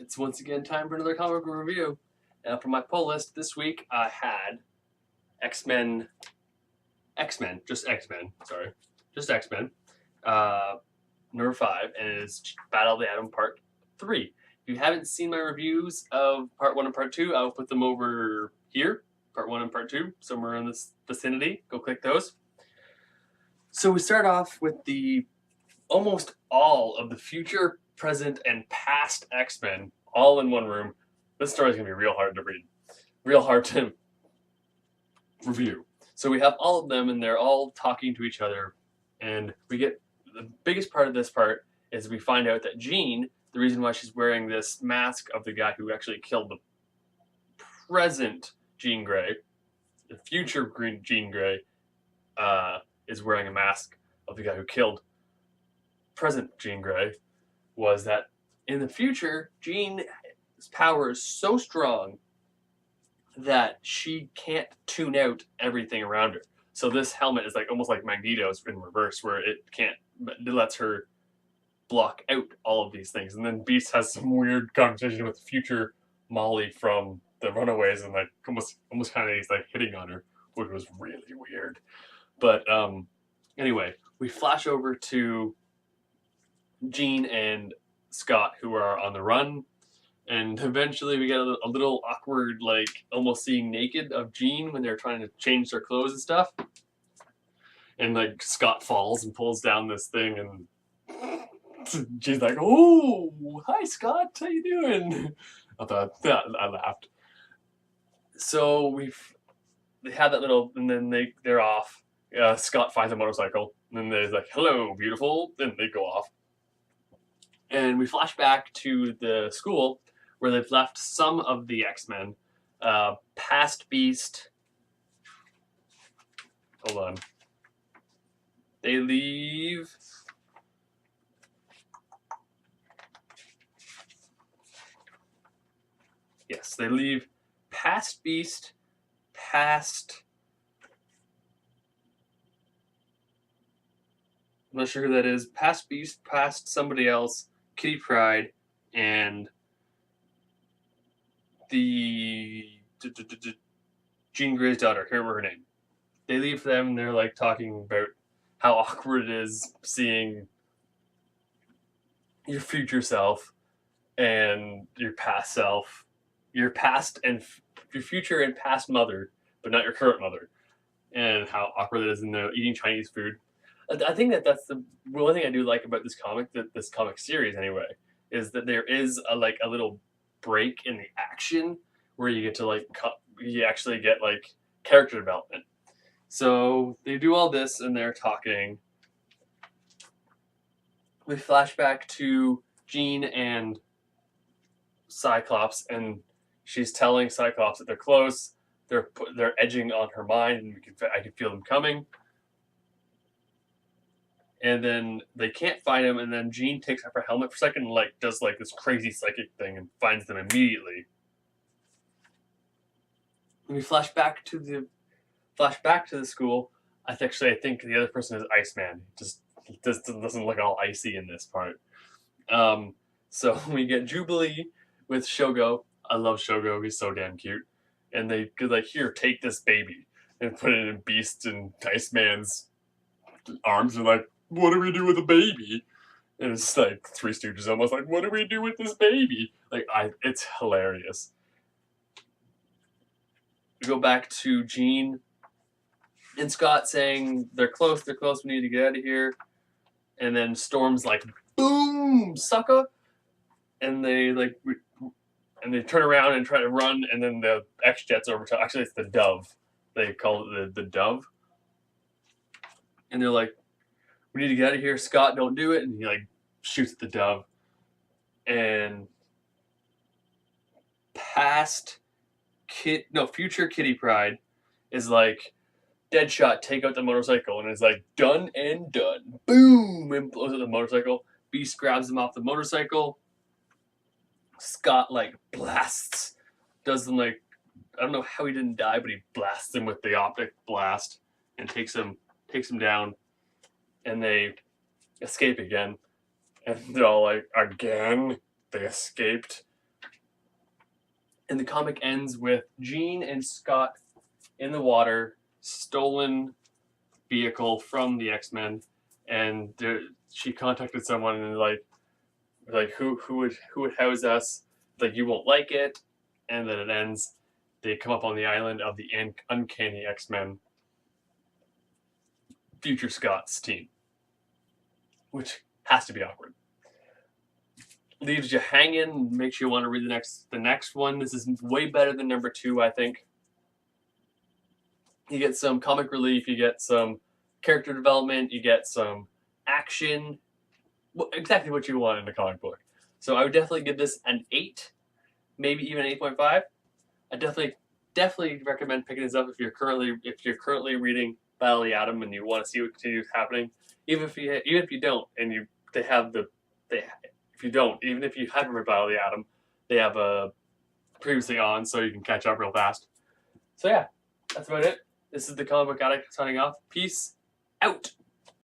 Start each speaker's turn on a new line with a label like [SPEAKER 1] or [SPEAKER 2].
[SPEAKER 1] It's once again time for another comic book review. For my pull list this week, I had X-Men, just X-Men, number 5, and it's Battle of the Atom Part 3. If you haven't seen my reviews of Part 1 and Part 2, I'll put them over here, Part 1 and Part 2, somewhere in this vicinity. Go click those. So we start off with the almost all of the future, present, and past X-Men all in one room. This story is going to be real hard to read, real hard to review. So we have all of them, and they're all talking to each other, and we get the biggest part of this part is we find out that Jean, the reason why she's wearing this mask of the guy who actually killed the present Jean Grey, the future Jean Grey, is wearing a mask of the guy who killed present Jean Grey, was that in the future, Jean's power is so strong that she can't tune out everything around her. So this helmet is like almost like Magneto's in reverse, where it lets her block out all of these things. And then Beast has some weird conversation with future Molly from the Runaways, and like almost kind of he's like hitting on her, which was really weird. But anyway, we flash over to Jean and Scott, who are on the run, and eventually we get a little awkward, like almost seeing naked of Jean when they're trying to change their clothes and stuff. And like Scott falls and pulls down this thing, and Jean's like, "Oh, hi Scott, how you doing?" I thought I laughed. So they have that little, and then they're off. Scott finds a motorcycle, and then they're like, "Hello, beautiful," then they go off. And we flash back to the school where they've left some of the X-Men. Past Beast. Hold on. They leave. Yes, they leave past Beast, past. I'm not sure who that is. Past Beast, past somebody else, Kitty Pryde, and the Jean Grey's daughter. I can't remember her name. They leave them, and they're like talking about how awkward it is seeing your future self and your past self, your future and past mother, but not your current mother, and how awkward it is in eating Chinese food. I think that's the one thing I do like about this comic series anyway, is that there is a little break in the action where you get to you actually get like character development. So they do all this and they're talking. We flash back to Jean and Cyclops, and she's telling Cyclops that they're close. They're edging on her mind, and I can feel them coming. And then they can't find him, and then Jean takes off her helmet for a second and does this crazy psychic thing and finds them immediately. When we flash back to the school, I think the other person is Iceman. He just doesn't look all icy in this part. So we get Jubilee with Shogo. I love Shogo. He's so damn cute. And they could here, take this baby, and put it in Beast and Iceman's arms, and what do we do with a baby? And it's like Three Stooges, almost like, what do we do with this baby? It's hilarious. We go back to Jean and Scott saying they're close, we need to get out of here. And then Storm's like, boom, sucker. And they turn around and try to run, and then the X-Jet's over to, actually it's the Dove. They call it the Dove. And they're like, we need to get out of here. Scott, don't do it. And he shoots at the Dove. And future Kitty Pryde is like, Deadshot, take out the motorcycle. And it's like, done and done. Boom! And blows up the motorcycle. Beast grabs him off the motorcycle. Scott blasts. Does them I don't know how he didn't die, but he blasts him with the optic blast and takes him down. And they escape again. And they're all like, again? They escaped? And the comic ends with Jean and Scott in the water, stolen vehicle from the X-Men, and she contacted someone and like who would house us? Like, you won't like it, and then it ends. They come up on the island of the uncanny X-Men, Future Scott's team, which has to be awkward. Leaves you hanging, makes you want to read the next one. This is way better than number 2, I think. You get some comic relief, you get some character development, you get some action, exactly what you want in a comic book. So I would definitely give this an 8, maybe even 8.5. I definitely recommend picking this up if you're currently reading Battle of the Atom and you want to see what continues happening. Even if you don't, and even if you haven't read Battle of the Atom, they have a previously on, so you can catch up real fast. So yeah, that's about it. This is the Comic Book Addict signing off. Peace out.